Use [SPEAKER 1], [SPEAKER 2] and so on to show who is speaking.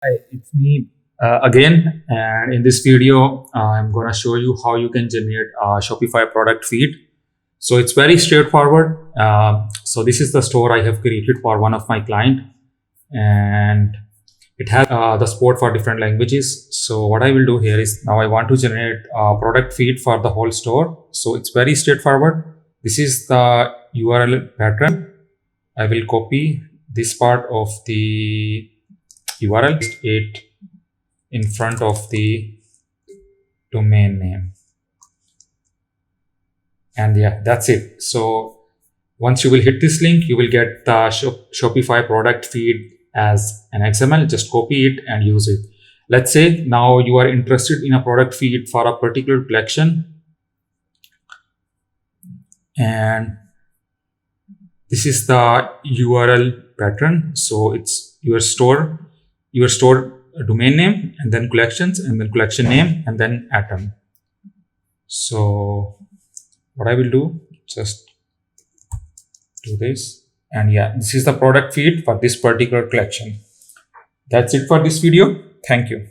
[SPEAKER 1] Hi, it's me again, and in this video, I'm gonna show you how you can generate a Shopify product feed. So it's very straightforward. So this is the store I have created for one of my client, and it has the support for different languages. So what I will do here is now I want to generate a product feed for the whole store. So it's very straightforward. This is the URL pattern. I will copy this part of the URL, paste it in front of the domain name, and yeah, that's it. So once you will hit this link, you will get the Shopify product feed as an XML. Just copy it and use it. Let's say now you are interested in a product feed for a particular collection, and this is the URL pattern. So it's your store domain name, and then collections, and then collection name, and then atom. So what I will do, just do this, and yeah, this is the product feed for this particular collection. That's it for this video. Thank you.